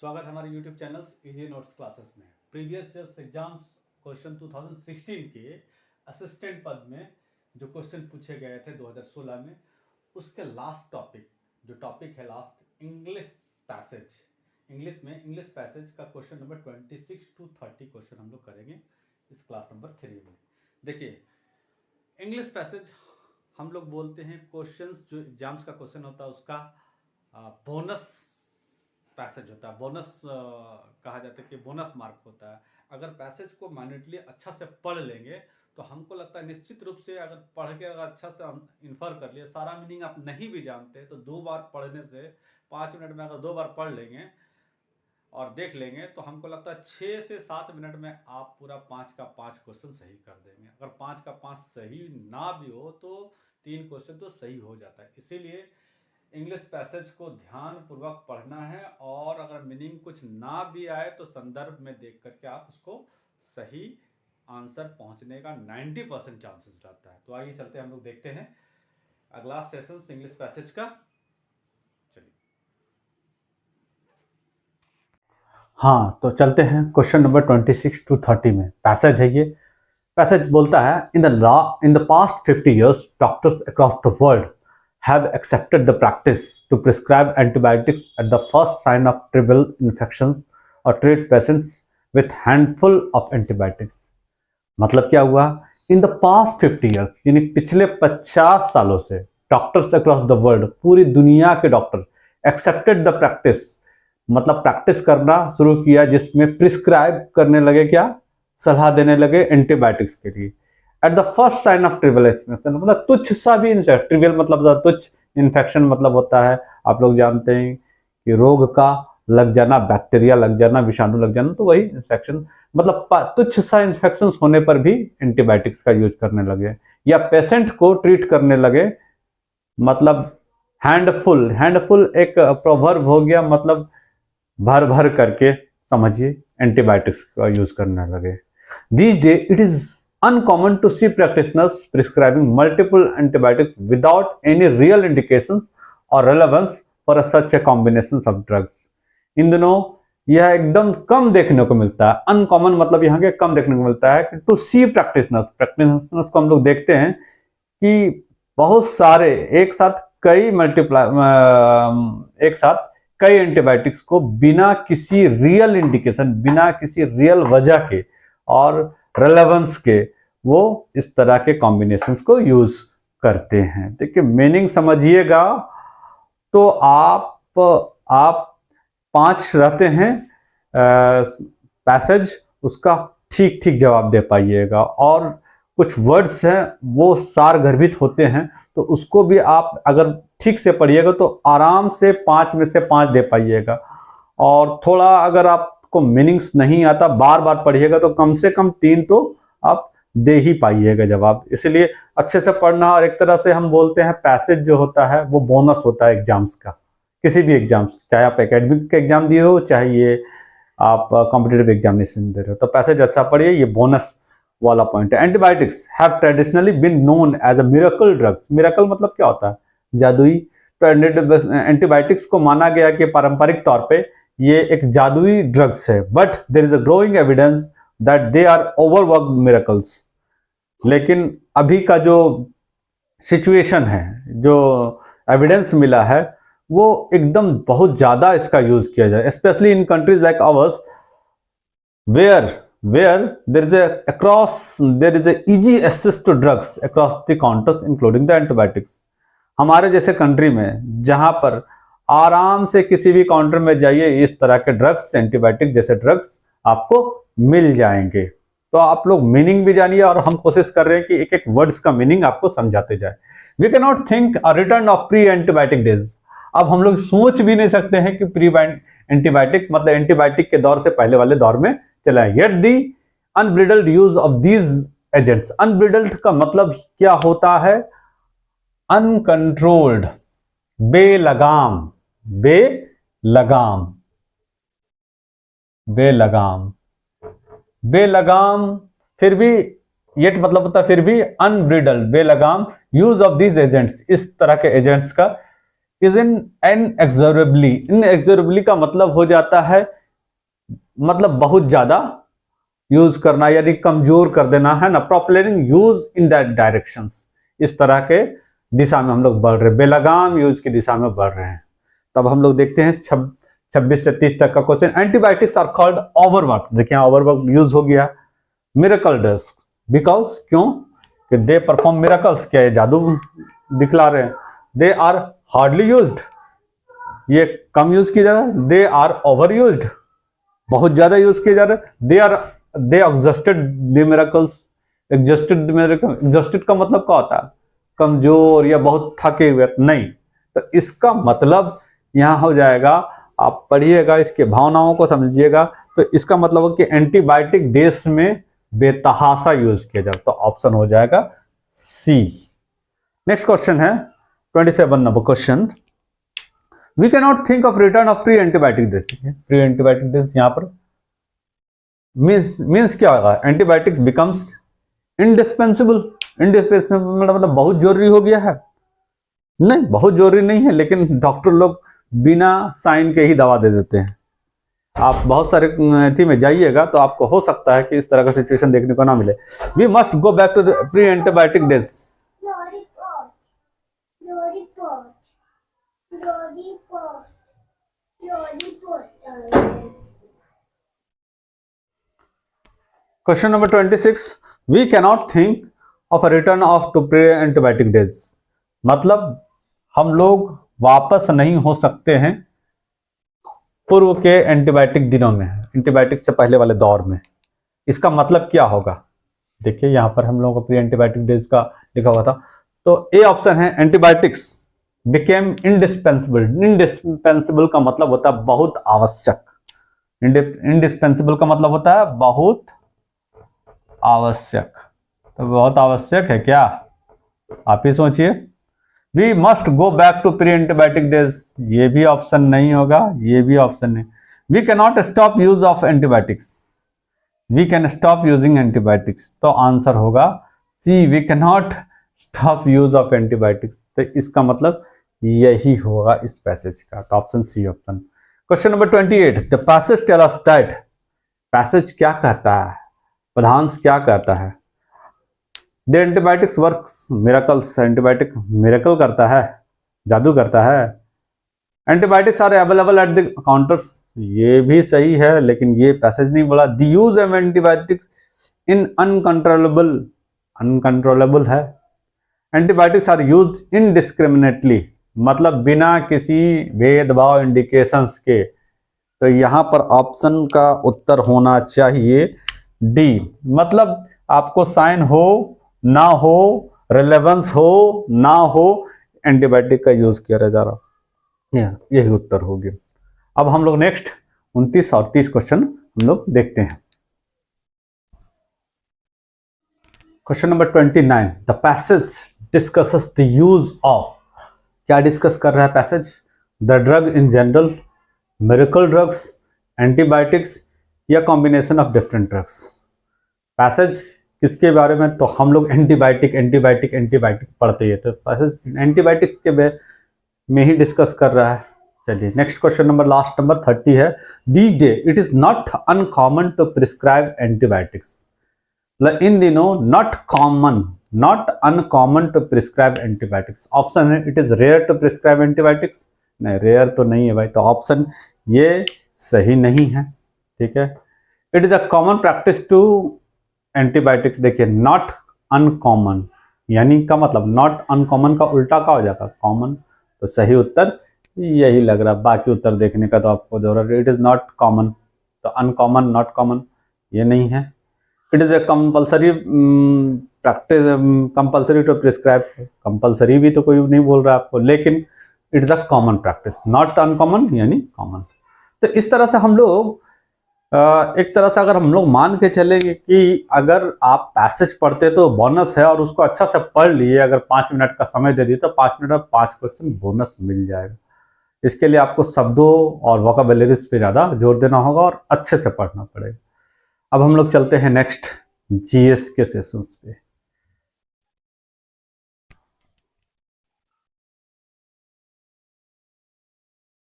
स्वागत है हमारे YouTube channel easy notes classes में। प्रीवियस ईयर्स एग्जाम्स क्वेश्चन 2016 के असिस्टेंट पद में जो क्वेश्चन पूछे गए थे 2016 में, उसके लास्ट टॉपिक है last English passage. English passage का क्वेश्चन नंबर 26 to 30 क्वेश्चन हम लोग करेंगे इस क्लास नंबर 3 में। देखिए, इंग्लिश पैसेज हम लोग बोलते हैं क्वेश्चंस जो एग्जाम्स का क्वेश्चन होता है उसका बोनस पैसेज होता है। बोनस कहा जाता है कि बोनस मार्क होता है। अगर पैसेज को माइन्यूटली अच्छा से पढ़ लेंगे तो हमको लगता है निश्चित रूप से अगर पढ़ के अगर अच्छा से इन्फर कर लिए, सारा मीनिंग आप नहीं भी जानते तो 2 बार पढ़ने से 5 मिनट में अगर 2 बार पढ़ लेंगे और देख लेंगे तो हमको लगता है 6 से 7 मिनट में आप पूरा 5 का 5 क्वेश्चन सही कर देंगे। अगर 5 का 5 सही ना भी हो तो 3 क्वेश्चन तो सही हो जाता है। इसीलिए इंग्लिश पैसेज को ध्यान पूर्वक पढ़ना है और अगर मीनिंग कुछ ना भी आए तो संदर्भ में देख करके आप उसको सही आंसर पहुंचने का 90% चांसेस रहता है। तो आइए चलते हैं, हम लोग देखते हैं अगला सेशन इंग्लिश पैसेज का। चलिए हाँ, तो चलते हैं क्वेश्चन नंबर 26 to 30 में। पैसेज है ये। पैसेज बोलता है in the past 50 years doctors across the world have accepted the practice to prescribe antibiotics at the first sign of trivial infections or treat patients with handful of antibiotics। मतलब क्या हुआ? In the past 50 years यानी पिछले 50 सालों से doctors across the world, पूरी दुनिया के डॉक्टर एक्सेप्टेड द प्रैक्टिस, मतलब प्रैक्टिस करना शुरू किया जिसमें प्रिस्क्राइब करने लगे, क्या सलाह देने लगे एंटीबायोटिक्स के लिए। At the first sign of trivial infection, मतलब तुच्छ सा भी इन्फेक्शन, ट्रिवियल मतलब तुच्छ, इन्फेक्शन मतलब होता है, आप लोग जानते हैं कि रोग का लग जाना, बैक्टीरिया लग जाना, विषाणु लग जाना, तो वही इन्फेक्शन मतलब तुच्छ सा इन्फेक्शन होने पर भी एंटीबायोटिक्स का यूज करने लगे या पेशेंट को ट्रीट करने लगे। मतलब हैंडफुल एक प्रोवर्ब हो गया, मतलब भर भर करके समझिए एंटीबायोटिक्स का यूज करने लगे। These days it is uncommon to see practitioners prescribing multiple antibiotics without any real indications or relevance for such a combination of drugs। इन दिनों यह एकदम कम देखने को मिलता है। अनकॉमन मतलब यहाँ के कम देखने को मिलता है कि टू सी प्रैक्टिशनर्स को हम लोग देखते हैं कि बहुत सारे एक साथ कई एंटीबायोटिक्स को बिना किसी रियल इंडिकेशन, बिना किसी रियल वजह के और रेलेवेंस के वो इस तरह के कॉम्बिनेशंस को यूज करते हैं। देखिए मीनिंग समझिएगा तो आप 5 रहते हैं पैसेज, उसका ठीक ठीक जवाब दे पाइएगा। और कुछ वर्ड्स हैं वो सार गर्भित होते हैं तो उसको भी आप अगर ठीक से पढ़िएगा तो आराम से 5 में से 5 दे पाइएगा। और थोड़ा अगर आपको मीनिंग्स नहीं आता, बार बार पढ़िएगा तो कम से कम 3 तो आप दे ही पाइएगा जवाब। इसलिए अच्छे से पढ़ना। और एक तरह से हम बोलते हैं पैसेज जो होता है वो बोनस होता है एग्जाम्स का, किसी भी एग्जाम्स, चाहे आप एकेडमिक का एग्जाम दिए हो, चाहे ये आप कॉम्पिटिटिव एग्जामिनेशन दे रहे हो, तो पैसेज अच्छा पढ़िए, ये बोनस वाला पॉइंट है। Antibiotics have traditionally been known as a miracle drugs. Miracle मतलब क्या होता है? जादुई। तो एंटीबायोटिक्स को माना गया कि पारंपरिक तौर पे ये एक जादुई ड्रग्स है, but there is a growing evidence that they are overworked miracles. लेकिन अभी का जो सिचुएशन है, जो एविडेंस मिला है, वो एकदम बहुत ज्यादा इसका यूज किया जाए, specially in countries like ours where there is a easy access to drugs across the counters including the antibiotics। हमारे जैसे कंट्री में जहां पर आराम से किसी भी काउंटर में जाइए, इस तरह के ड्रग्स, एंटीबायोटिक जैसे ड्रग्स आपको मिल जाएंगे। तो आप लोग मीनिंग भी जानिए और हम कोशिश कर रहे हैं कि एक एक वर्ड्स का मीनिंग आपको समझाते जाए। We can not think a return of pre antibiotic days. अब हम लोग सोच भी नहीं सकते हैं कि प्री एंटीबायोटिक मतलब एंटीबायोटिक के दौर से पहले वाले दौर में चला है। Yet the unbridled use of these agents. Unbridled का मतलब क्या होता है? अनकंट्रोल्ड, बेलगाम, फिर भी येट मतलब होता है फिर भी, unbridled, Belgaum use of these agents, इस तरह के एजेंट्स का इज इन इनएक्सोरेबली। इनएक्सोरेबली का मतलब हो जाता है मतलब बहुत ज्यादा यूज करना यानी कमजोर कर देना है ना, प्रोपेलरिंग यूज इन दैट डायरेक्शंस, इस तरह के दिशा में हम लोग बढ़ रहे हैं, बेलगाम यूज की दिशा में बढ़ रहे हैं। तब हम लोग देखते हैं 26 से 30 तक का question. Antibiotics are called overwork, देखिए ओवरवर्क यूज हो गया। मिरेकल ड्रग्स बिकॉज, क्यों कि दे परफॉर्म मिरेकल्स, क्या जादू दिखला रहे हैं। दे आर हार्डली यूज्ड, ये कम यूज किया जा रहा है। दे आर ओवर यूज्ड, बहुत ज्यादा यूज किए जा रहे हैं। दे एग्जॉस्टेड द मिरेकल्स, एग्जॉस्टेड का मतलब क्या होता है, कमजोर या बहुत थके हुए, नहीं। तो इसका मतलब यहां हो जाएगा, आप पढ़िएगा, इसके भावनाओं को समझिएगा। तो इसका मतलब हो कि एंटीबायोटिक देश में बेतहाशा यूज किया जाए, तो ऑप्शन हो जाएगा सी। नेक्स्ट क्वेश्चन है 27 number question. We can not think of return of pre antibiotic days. Pre antibiotic days यहां पर मीन्स क्या होगा, एंटीबायोटिक्स बिकम्स इंडिस्पेंसिबल। इंडिस्पेंसिबल मतलब बहुत जरूरी हो गया है, नहीं बहुत जरूरी नहीं है, लेकिन डॉक्टर लोग बिना साइन के ही दवा दे देते हैं। आप बहुत सारे थी में जाइएगा तो आपको हो सकता है कि इस तरह का सिचुएशन देखने को ना मिले। We must go back to the pre antibiotic days. Question number 26, we cannot think of a return of to pre antibiotic days, मतलब हम लोग वापस नहीं हो सकते हैं पूर्व के एंटीबायोटिक दिनों में, एंटीबायोटिक से पहले वाले दौर में। इसका मतलब क्या होगा, देखिए यहां पर हम लोगों को प्री एंटीबायोटिक डेज का लिखा हुआ था। तो ए ऑप्शन है, एंटीबायोटिक्स बिकेम इंडिस्पेंसिबल। इंडिस्पेंसिबल का मतलब होता है बहुत आवश्यक, इंडिस्पेंसिबल का मतलब होता है बहुत आवश्यक। तो बहुत आवश्यक है क्या, आप ही सोचिए। We must go back to pre antibiotic days, ये भी ऑप्शन नहीं होगा, ये भी ऑप्शन नहीं। We can not stop use of antibiotics, we can stop using antibiotics, तो आंसर होगा C, we can not stop use of antibiotics. तो इसका मतलब यही होगा इस पैसेज का, तो option C option. Question number 28, the passage tell us that, passage क्या कहता है, पदांश क्या कहता है। The antibiotics works miracles, antibiotic miracle करता है, जादू करता है। Antibiotics are available at the counters, ये भी सही है, लेकिन ये पैसेज नहीं बोला। The use of antibiotics in uncontrollable, uncontrollable है। एंटीबायोटिक्स आर यूज इनडिस्क्रिमिनेटली, मतलब बिना किसी भेदभाव इंडिकेशंस के। तो यहां पर ऑप्शन का उत्तर होना चाहिए डी, मतलब आपको साइन हो ना हो, रिलेवेंस हो ना हो, एंटीबायोटिक का यूज किया जा रहा, यही उत्तर होगी। अब हम लोग नेक्स्ट 29 और 30 क्वेश्चन हम लोग देखते हैं। Question number 29, the passage discusses the use of, क्या डिस्कस कर रहा है passage, the drug in general, miracle drugs, antibiotics या combination of different drugs. Passage किसके बारे में, तो हम लोग एंटीबायोटिक एंटीबायोटिक एंटीबायोटिक पढ़ते हैं, तो पैसेज एंटीबायोटिक्स के में ही डिस्कस कर रहा है। चलिए next question number, last number 30 है। These day it is not uncommon to prescribe antibiotics, इन दिनों not common, not uncommon to prescribe antibiotics. Option है it is rare to prescribe antibiotics, नहीं रेयर तो नहीं है भाई, तो ऑप्शन ये सही नहीं है, ठीक है। It is a common practice to antibiotics, देखिए नॉट अनकॉमन यानी का मतलब नॉट अनकॉमन का उल्टा का हो जाएगा कॉमन, तो सही उत्तर यही लग रहा, बाकी उत्तर देखने का तो आपको जरूरत है। इट इज नॉट कॉमन, तो अनकॉमन नॉट कॉमन ये नहीं है। It is a compulsory practice, compulsory to prescribe, compulsory भी तो कोई नहीं बोल रहा आपको, लेकिन it is a common practice, not uncommon यानी कॉमन। तो इस तरह से हम लोग एक तरह से अगर हम लोग मान के चलेंगे कि अगर आप पैसेज पढ़ते तो बोनस है, और उसको अच्छा से पढ़ लिए, अगर 5 मिनट का समय दे दिए तो 5 मिनट में 5 क्वेश्चन बोनस मिल जाएगा। इसके लिए आपको शब्दों और वोकैबुलरीज पे ज़्यादा जोर देना होगा और अच्छे से पढ़ना पड़ेगा। अब हम लोग चलते हैं नेक्स्ट जीएस के सेशंस पे।